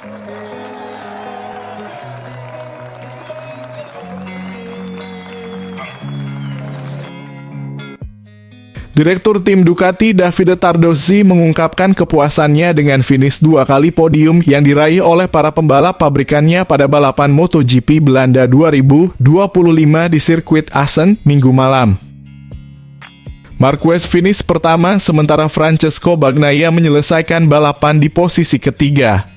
Direktur tim Ducati Davide Tardozzi mengungkapkan kepuasannya dengan finish 2 kali podium yang diraih oleh para pembalap pabrikannya pada balapan MotoGP Belanda 2025 di sirkuit Assen Minggu malam. Marquez finish pertama, sementara Francesco Bagnaia menyelesaikan balapan di posisi ketiga.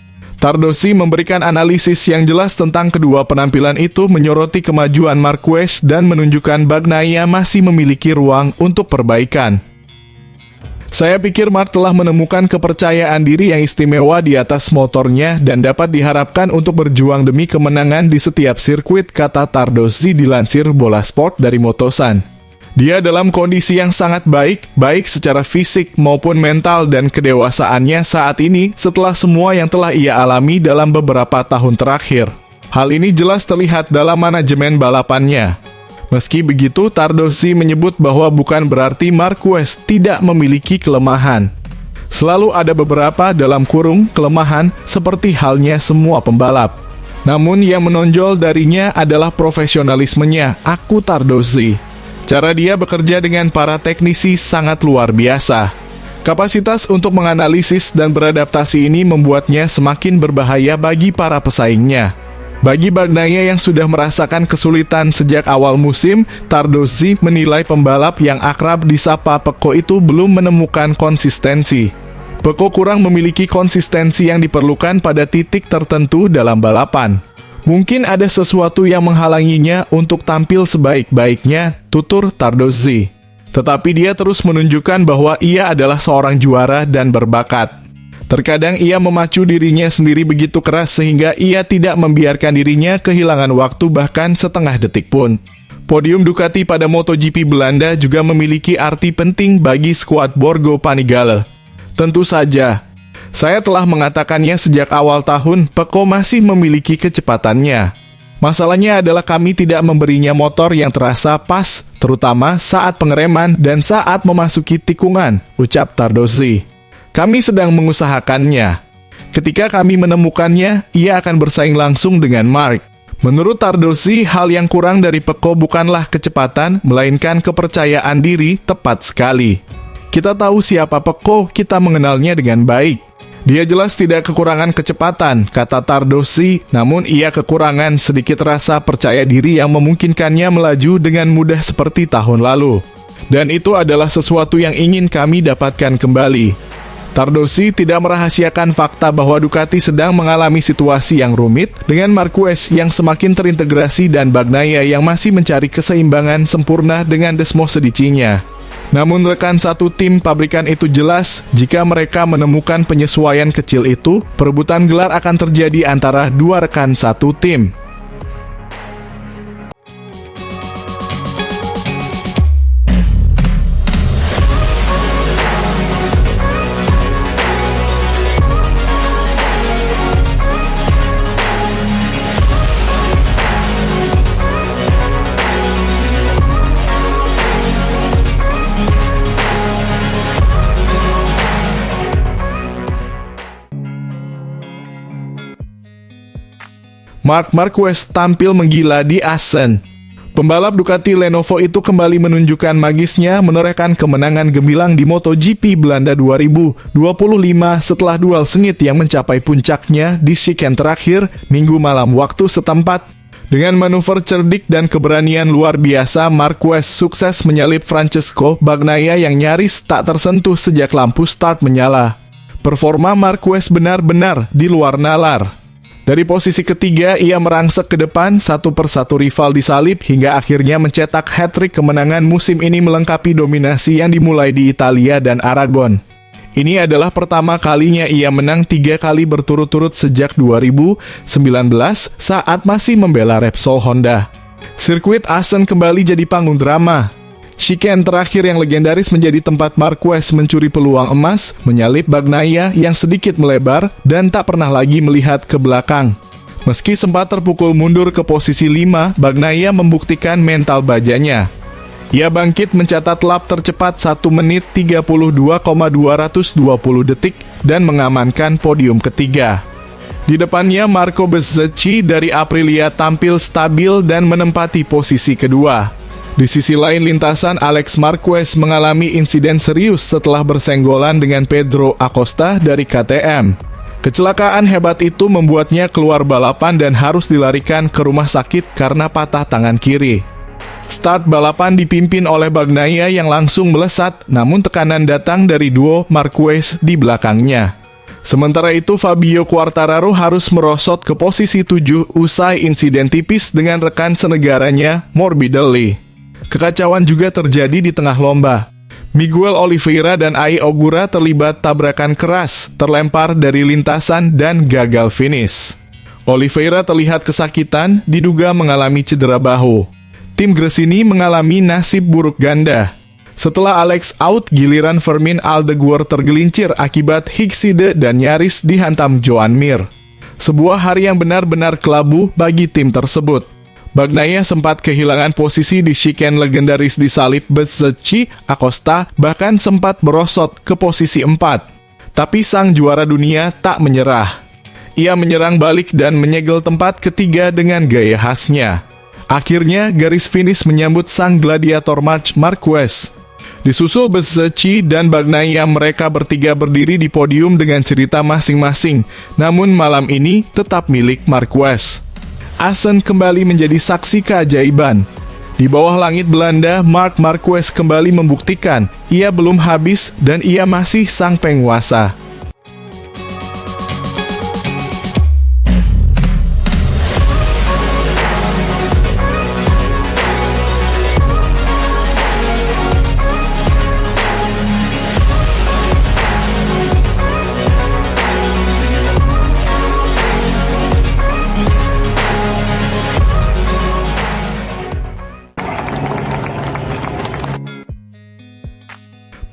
Tardozzi memberikan analisis yang jelas tentang kedua penampilan itu, menyoroti kemajuan Marquez dan menunjukkan Bagnaia masih memiliki ruang untuk perbaikan. Saya pikir Mark telah menemukan kepercayaan diri yang istimewa di atas motornya dan dapat diharapkan untuk berjuang demi kemenangan di setiap sirkuit, kata Tardozzi dilansir Bola Sport dari Motosan. Dia dalam kondisi yang sangat baik secara fisik maupun mental dan kedewasaannya saat ini setelah semua yang telah ia alami dalam beberapa tahun terakhir. Hal ini jelas terlihat dalam manajemen balapannya. Meski begitu, Tardozzi menyebut bahwa bukan berarti Marquez tidak memiliki kelemahan. Selalu ada beberapa dalam kurung kelemahan seperti halnya semua pembalap. Namun yang menonjol darinya adalah profesionalismenya, aku Tardozzi. Cara dia bekerja dengan para teknisi sangat luar biasa. Kapasitas untuk menganalisis dan beradaptasi ini membuatnya semakin berbahaya bagi para pesaingnya. Bagi Bagnaia yang sudah merasakan kesulitan sejak awal musim, Tardozzi menilai pembalap yang akrab disapa Pecco itu belum menemukan konsistensi. Pecco kurang memiliki konsistensi yang diperlukan pada titik tertentu dalam balapan. Mungkin ada sesuatu yang menghalanginya untuk tampil sebaik-baiknya, tutur Tardozzi. Tetapi dia terus menunjukkan bahwa ia adalah seorang juara dan berbakat. Terkadang ia memacu dirinya sendiri begitu keras sehingga ia tidak membiarkan dirinya kehilangan waktu bahkan setengah detik pun. Podium Ducati pada MotoGP Belanda juga memiliki arti penting bagi skuad Borgo Panigale. Tentu saja, saya telah mengatakannya sejak awal tahun, Pecco masih memiliki kecepatannya. Masalahnya adalah kami tidak memberinya motor yang terasa pas, terutama saat pengereman dan saat memasuki tikungan, ucap Tardozzi. Kami sedang mengusahakannya. Ketika kami menemukannya, ia akan bersaing langsung dengan Mark. Menurut Tardozzi, hal yang kurang dari Pecco bukanlah kecepatan, melainkan kepercayaan diri, tepat sekali. Kita tahu siapa Pecco, kita mengenalnya dengan baik. Dia jelas tidak kekurangan kecepatan, kata Tardozzi, namun ia kekurangan sedikit rasa percaya diri yang memungkinkannya melaju dengan mudah seperti tahun lalu. Dan itu adalah sesuatu yang ingin kami dapatkan kembali. Tardozzi tidak merahasiakan fakta bahwa Ducati sedang mengalami situasi yang rumit dengan Marquez yang semakin terintegrasi dan Bagnaia yang masih mencari keseimbangan sempurna dengan Desmosedici-nya. Namun rekan satu tim pabrikan itu jelas, jika mereka menemukan penyesuaian kecil itu, perebutan gelar akan terjadi antara dua rekan satu tim. Marc Marquez tampil menggila di Assen. Pembalap Ducati Lenovo itu kembali menunjukkan magisnya menorehkan kemenangan gemilang di MotoGP Belanda 2025 setelah duel sengit yang mencapai puncaknya di chicane terakhir Minggu malam waktu setempat. Dengan manuver cerdik dan keberanian luar biasa, Marquez sukses menyalip Francesco Bagnaia yang nyaris tak tersentuh sejak lampu start menyala. Performa Marquez benar-benar di luar nalar. Dari posisi ketiga, ia merangsek ke depan, satu persatu rival disalip hingga akhirnya mencetak hat-trick kemenangan musim ini melengkapi dominasi yang dimulai di Italia dan Aragon. Ini adalah pertama kalinya ia menang 3 kali berturut-turut sejak 2019 saat masih membela Repsol Honda. Sirkuit Assen kembali jadi panggung drama. Chicane terakhir yang legendaris menjadi tempat Marquez mencuri peluang emas, menyalip Bagnaia yang sedikit melebar dan tak pernah lagi melihat ke belakang. Meski sempat terpukul mundur ke posisi 5, Bagnaia membuktikan mental bajanya. Ia bangkit mencatat lap tercepat 1 menit 32,220 detik dan mengamankan podium ketiga. Di depannya, Marco Bezzecchi dari Aprilia tampil stabil dan menempati posisi kedua. Di sisi lain lintasan, Alex Marquez mengalami insiden serius setelah bersenggolan dengan Pedro Acosta dari KTM. Kecelakaan hebat itu membuatnya keluar balapan dan harus dilarikan ke rumah sakit karena patah tangan kiri. Start balapan dipimpin oleh Bagnaia yang langsung melesat, namun tekanan datang dari duo Marquez di belakangnya. Sementara itu, Fabio Quartararo harus merosot ke posisi 7 usai insiden tipis dengan rekan senegaranya, Morbidelli. Kekacauan juga terjadi di tengah lomba. Miguel Oliveira dan Ai Ogura terlibat tabrakan keras, terlempar dari lintasan dan gagal finish. Oliveira terlihat kesakitan, diduga mengalami cedera bahu. Tim Gresini mengalami nasib buruk ganda. Setelah Alex out, giliran Fermin Aldeguer tergelincir akibat Hickside dan nyaris dihantam Joan Mir. Sebuah hari yang benar-benar kelabu bagi tim tersebut. Bagnaia sempat kehilangan posisi di chicane legendaris di salib Bezzecchi, Acosta bahkan sempat merosot ke posisi 4. Tapi sang juara dunia tak menyerah. Ia menyerang balik dan menyegel tempat ketiga dengan gaya khasnya. Akhirnya, garis finish menyambut sang gladiator Marc Marquez. Disusul Bezzecchi dan Bagnaia, mereka bertiga berdiri di podium dengan cerita masing-masing. Namun malam ini tetap milik Marquez. Assen kembali menjadi saksi keajaiban. Di bawah langit Belanda, Marc Marquez kembali membuktikan ia belum habis dan ia masih sang penguasa.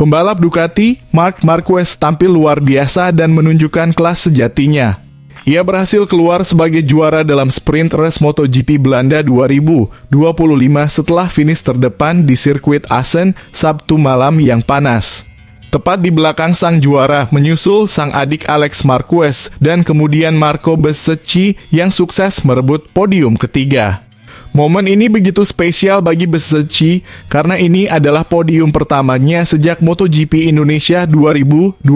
Pembalap Ducati, Marc Marquez tampil luar biasa dan menunjukkan kelas sejatinya. Ia berhasil keluar sebagai juara dalam sprint race MotoGP Belanda 2025 setelah finish terdepan di sirkuit Assen Sabtu malam yang panas. Tepat di belakang sang juara, menyusul sang adik Alex Marquez dan kemudian Marco Bezzecchi yang sukses merebut podium ketiga. Momen ini begitu spesial bagi Bezzecchi karena ini adalah podium pertamanya sejak MotoGP Indonesia 2022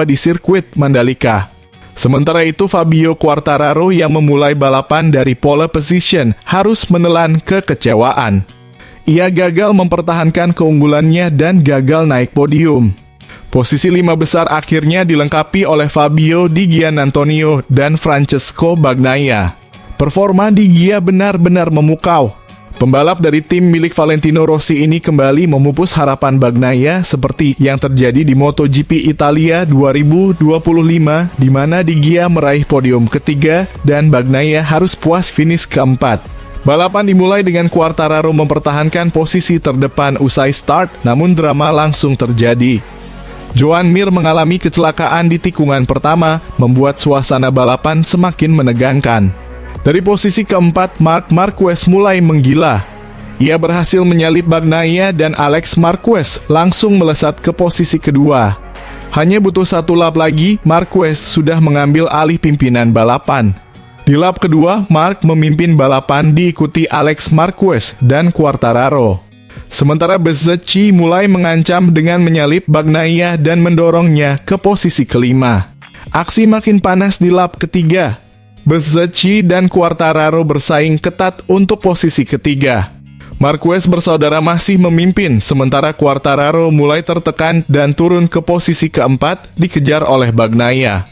di sirkuit Mandalika. Sementara itu, Fabio Quartararo yang memulai balapan dari pole position harus menelan kekecewaan. Ia gagal mempertahankan keunggulannya dan gagal naik podium. Posisi 5 besar akhirnya dilengkapi oleh Fabio Di Giannantonio dan Francesco Bagnaia. Performa Di Gia benar-benar memukau. Pembalap dari tim milik Valentino Rossi ini kembali memupus harapan Bagnaia seperti yang terjadi di MotoGP Italia 2025 di mana Di Gia meraih podium ketiga dan Bagnaia harus puas finish keempat. Balapan dimulai dengan Quartararo mempertahankan posisi terdepan usai start, namun drama langsung terjadi. Joan Mir mengalami kecelakaan di tikungan pertama, membuat suasana balapan semakin menegangkan. Dari posisi keempat, Marc Marquez mulai menggila. Ia berhasil menyalip Bagnaia dan Alex Marquez langsung melesat ke posisi kedua. Hanya butuh satu lap lagi, Marquez sudah mengambil alih pimpinan balapan. Di lap kedua, Marc memimpin balapan diikuti Alex Marquez dan Quartararo. Sementara Bezzecchi mulai mengancam dengan menyalip Bagnaia dan mendorongnya ke posisi kelima. Aksi makin panas di lap ketiga. Bezzecchi dan Quartararo bersaing ketat untuk posisi ketiga. Marquez bersaudara masih memimpin, sementara Quartararo mulai tertekan dan turun ke posisi keempat, dikejar oleh Bagnaia.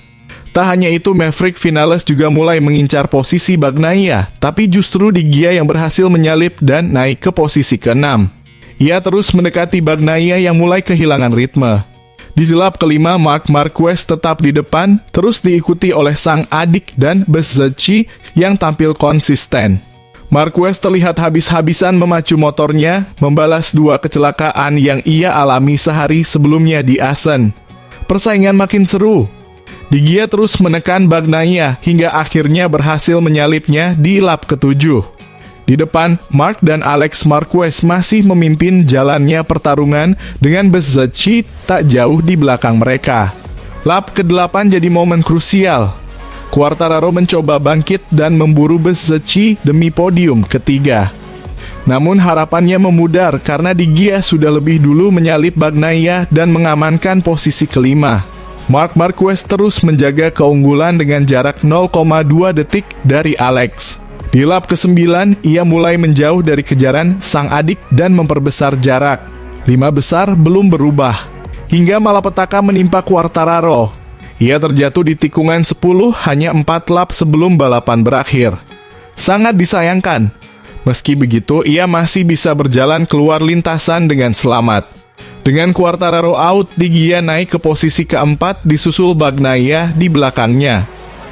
Tak hanya itu, Maverick Vinales juga mulai mengincar posisi Bagnaia, tapi justru Di Gia yang berhasil menyalip dan naik ke posisi ke-6. Ia terus mendekati Bagnaia yang mulai kehilangan ritme. Di lap kelima, Marc Marquez tetap di depan, terus diikuti oleh sang adik dan Bezzecchi yang tampil konsisten. Marquez terlihat habis-habisan memacu motornya, membalas dua kecelakaan yang ia alami sehari sebelumnya di Assen. Persaingan makin seru. Di Gia terus menekan Bagnaia hingga akhirnya berhasil menyalipnya di lap ke-7. Di depan, Marc dan Alex Marquez masih memimpin jalannya pertarungan dengan Bezzecchi tak jauh di belakang mereka. Lap ke-8 jadi momen krusial. Quartararo mencoba bangkit dan memburu Bezzecchi demi podium ketiga. Namun harapannya memudar karena Di Gia sudah lebih dulu menyalip Bagnaia dan mengamankan posisi kelima. Marc Marquez terus menjaga keunggulan dengan jarak 0,2 detik dari Alex. Di lap ke-9, ia mulai menjauh dari kejaran sang adik dan memperbesar jarak. 5 besar belum berubah, hingga malapetaka menimpa Quartararo. Ia terjatuh di tikungan 10 hanya 4 lap sebelum balapan berakhir. Sangat disayangkan. Meski begitu, ia masih bisa berjalan keluar lintasan dengan selamat. Dengan Quartararo out, Di Gia naik ke posisi keempat disusul Bagnaia di belakangnya.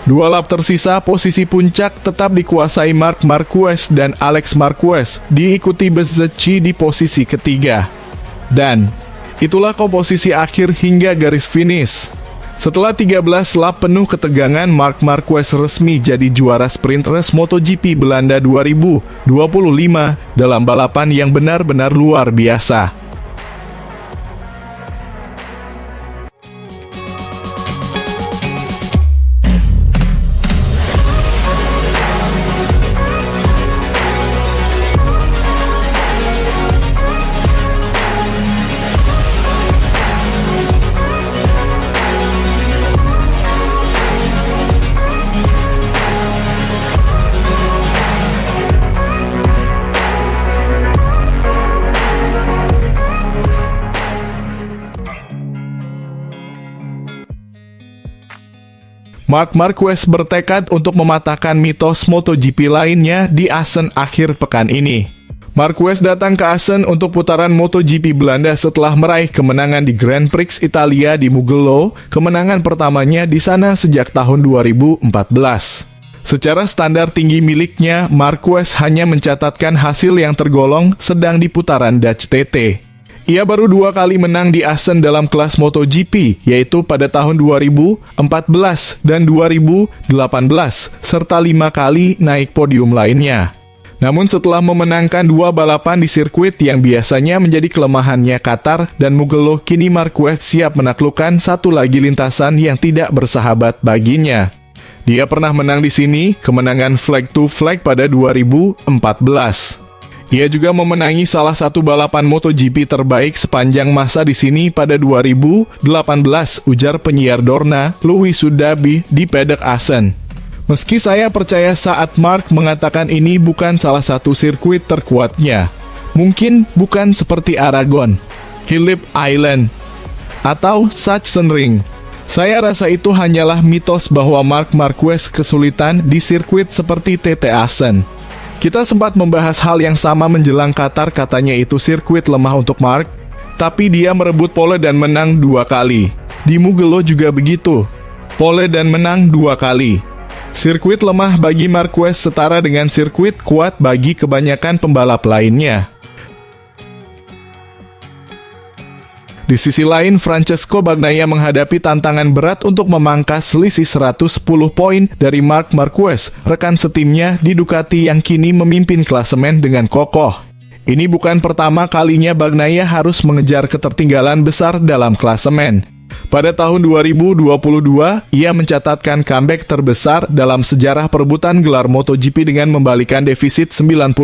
2 lap tersisa, posisi puncak tetap dikuasai Marc Marquez dan Alex Marquez, diikuti Bezzecchi di posisi ketiga. Dan itulah komposisi akhir hingga garis finish. Setelah 13 lap penuh ketegangan, Marc Marquez resmi jadi juara sprint race MotoGP Belanda 2025 dalam balapan yang benar-benar luar biasa. Marc Marquez bertekad untuk mematahkan mitos MotoGP lainnya di Assen akhir pekan ini. Marquez datang ke Assen untuk putaran MotoGP Belanda setelah meraih kemenangan di Grand Prix Italia di Mugello, kemenangan pertamanya di sana sejak tahun 2014. Secara standar tinggi miliknya, Marquez hanya mencatatkan hasil yang tergolong sedang di putaran Dutch TT. Ia baru 2 kali menang di Assen dalam kelas MotoGP, yaitu pada tahun 2014 dan 2018, serta 5 kali naik podium lainnya. Namun setelah memenangkan 2 balapan di sirkuit yang biasanya menjadi kelemahannya Qatar dan Mugello, kini Marquez siap menaklukkan satu lagi lintasan yang tidak bersahabat baginya. Dia pernah menang di sini, kemenangan flag to flag pada 2014. Ia juga memenangi salah satu balapan MotoGP terbaik sepanjang masa di sini pada 2018, ujar penyiar Dorna, Louis Sudabi, di Paddock Assen. Meski saya percaya saat Marc mengatakan ini bukan salah satu sirkuit terkuatnya. Mungkin bukan seperti Aragon, Phillip Island, atau Sachsenring. Saya rasa itu hanyalah mitos bahwa Marc Marquez kesulitan di sirkuit seperti TT Assen. Kita sempat membahas hal yang sama menjelang Qatar, katanya itu sirkuit lemah untuk Marc, tapi dia merebut pole dan menang 2 kali. Di Mugello juga begitu, pole dan menang 2 kali. Sirkuit lemah bagi Marquez setara dengan sirkuit kuat bagi kebanyakan pembalap lainnya. Di sisi lain, Francesco Bagnaia menghadapi tantangan berat untuk memangkas selisih 110 poin dari Marc Marquez, rekan setimnya di Ducati yang kini memimpin klasemen dengan kokoh. Ini bukan pertama kalinya Bagnaia harus mengejar ketertinggalan besar dalam klasemen. Pada tahun 2022, ia mencatatkan comeback terbesar dalam sejarah perebutan gelar MotoGP dengan membalikan defisit 91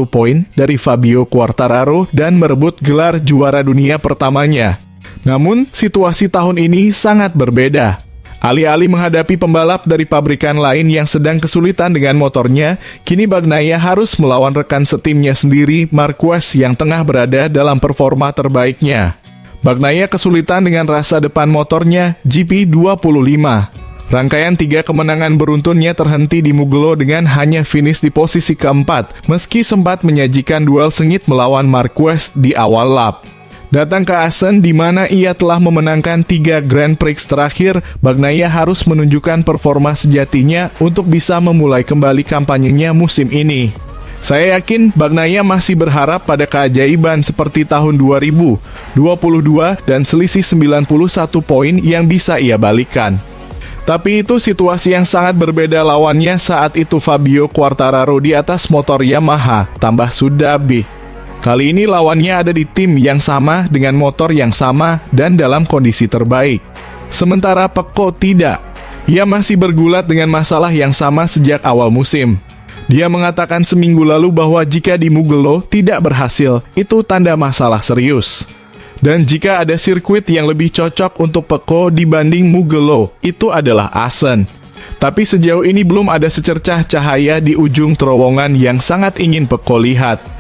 poin dari Fabio Quartararo dan merebut gelar juara dunia pertamanya. Namun, situasi tahun ini sangat berbeda. Alih-alih menghadapi pembalap dari pabrikan lain yang sedang kesulitan dengan motornya, kini Bagnaia harus melawan rekan setimnya sendiri, Marquez, yang tengah berada dalam performa terbaiknya. Bagnaia kesulitan dengan rasa depan motornya GP25. Rangkaian 3 kemenangan beruntunnya terhenti di Mugello dengan hanya finish di posisi keempat, meski sempat menyajikan duel sengit melawan Marquez di awal lap. Datang ke Assen di mana ia telah memenangkan 3 Grand Prix terakhir, Bagnaia harus menunjukkan performa sejatinya untuk bisa memulai kembali kampanyenya musim ini. Saya yakin Bagnaia masih berharap pada keajaiban seperti tahun 2022 dan selisih 91 poin yang bisa ia balikan. Tapi itu situasi yang sangat berbeda lawannya saat itu Fabio Quartararo di atas motor Yamaha, tambah Sudabi. Kali ini lawannya ada di tim yang sama dengan motor yang sama dan dalam kondisi terbaik. Sementara Pecco tidak. Ia masih bergulat dengan masalah yang sama sejak awal musim. Dia mengatakan seminggu lalu bahwa jika di Mugello tidak berhasil, itu tanda masalah serius. Dan jika ada sirkuit yang lebih cocok untuk Pecco dibanding Mugello, itu adalah Assen. Tapi sejauh ini belum ada secercah cahaya di ujung terowongan yang sangat ingin Pecco lihat.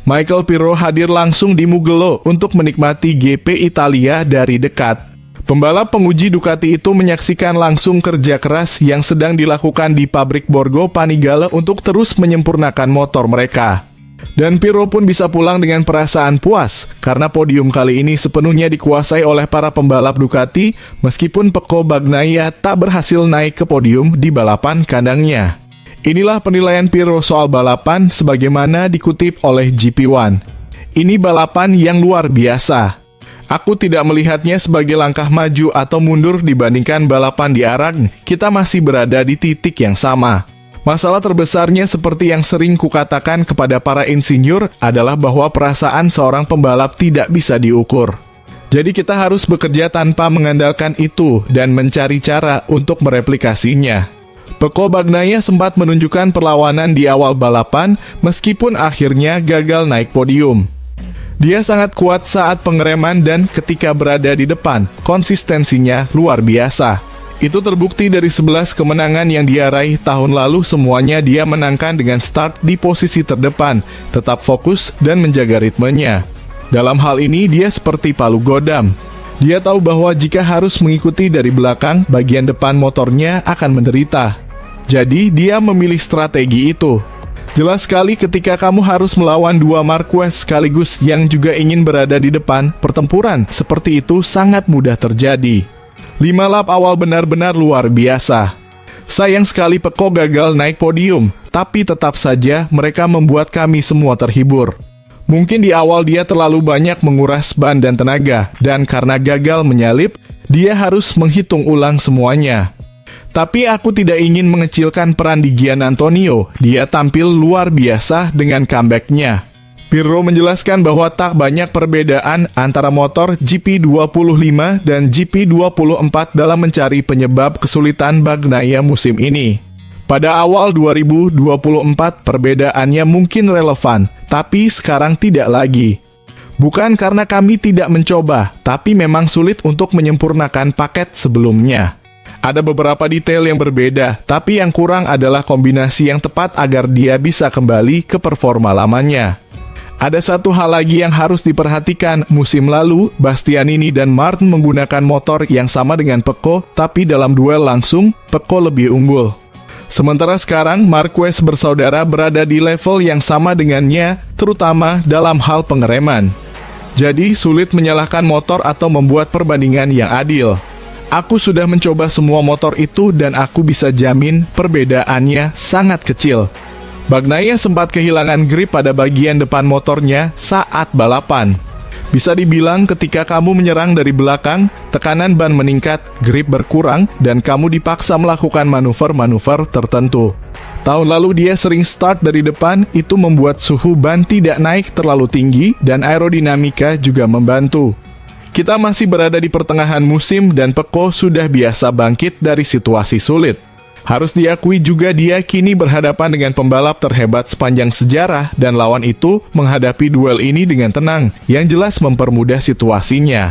Michael Pirro hadir langsung di Mugello untuk menikmati GP Italia dari dekat. Pembalap penguji Ducati itu menyaksikan langsung kerja keras yang sedang dilakukan di pabrik Borgo Panigale untuk terus menyempurnakan motor mereka. Dan Pirro pun bisa pulang dengan perasaan puas, karena podium kali ini sepenuhnya dikuasai oleh para pembalap Ducati, meskipun Pecco Bagnaia tak berhasil naik ke podium di balapan kandangnya. Inilah penilaian Pirro soal balapan sebagaimana dikutip oleh GP1. Ini balapan yang luar biasa. Aku tidak melihatnya sebagai langkah maju atau mundur dibandingkan balapan di Aragn. Kita masih berada di titik yang sama. Masalah terbesarnya seperti yang sering kukatakan kepada para insinyur adalah bahwa perasaan seorang pembalap tidak bisa diukur. Jadi kita harus bekerja tanpa mengandalkan itu dan mencari cara untuk mereplikasinya. Pecco Bagnaia sempat menunjukkan perlawanan di awal balapan meskipun akhirnya gagal naik podium. Dia sangat kuat saat pengereman dan ketika berada di depan, konsistensinya luar biasa. Itu terbukti dari 11 kemenangan yang dia raih tahun lalu, semuanya dia menangkan dengan start di posisi terdepan, tetap fokus dan menjaga ritmenya. Dalam hal ini dia seperti palu godam. Dia tahu bahwa jika harus mengikuti dari belakang, bagian depan motornya akan menderita. Jadi, dia memilih strategi itu. Jelas sekali ketika kamu harus melawan dua Marquez sekaligus yang juga ingin berada di depan, pertempuran seperti itu sangat mudah terjadi. 5 lap awal benar-benar luar biasa. Sayang sekali Pecco gagal naik podium, tapi tetap saja mereka membuat kami semua terhibur. Mungkin di awal dia terlalu banyak menguras ban dan tenaga, dan karena gagal menyalip, dia harus menghitung ulang semuanya. Tapi aku tidak ingin mengecilkan peran di Gian Antonio, dia tampil luar biasa dengan comeback-nya. Pirro menjelaskan bahwa tak banyak perbedaan antara motor GP25 dan GP24 dalam mencari penyebab kesulitan Bagnaia musim ini. Pada awal 2024 perbedaannya mungkin relevan, tapi sekarang tidak lagi. Bukan karena kami tidak mencoba, tapi memang sulit untuk menyempurnakan paket sebelumnya. Ada beberapa detail yang berbeda, tapi yang kurang adalah kombinasi yang tepat agar dia bisa kembali ke performa lamanya. Ada satu hal lagi yang harus diperhatikan, musim lalu Bastianini dan Martin menggunakan motor yang sama dengan Pecco, tapi dalam duel langsung, Pecco lebih unggul. Sementara sekarang, Marquez bersaudara berada di level yang sama dengannya, terutama dalam hal pengereman. Jadi, sulit menyalahkan motor atau membuat perbandingan yang adil. Aku sudah mencoba semua motor itu dan aku bisa jamin perbedaannya sangat kecil. Bagnaia sempat kehilangan grip pada bagian depan motornya saat balapan. Bisa dibilang ketika kamu menyerang dari belakang, tekanan ban meningkat, grip berkurang, dan kamu dipaksa melakukan manuver-manuver tertentu. Tahun lalu dia sering start dari depan, itu membuat suhu ban tidak naik terlalu tinggi, dan aerodinamika juga membantu. Kita masih berada di pertengahan musim dan Pecco sudah biasa bangkit dari situasi sulit. Harus diakui juga dia kini berhadapan dengan pembalap terhebat sepanjang sejarah dan lawan itu menghadapi duel ini dengan tenang, yang jelas mempermudah situasinya.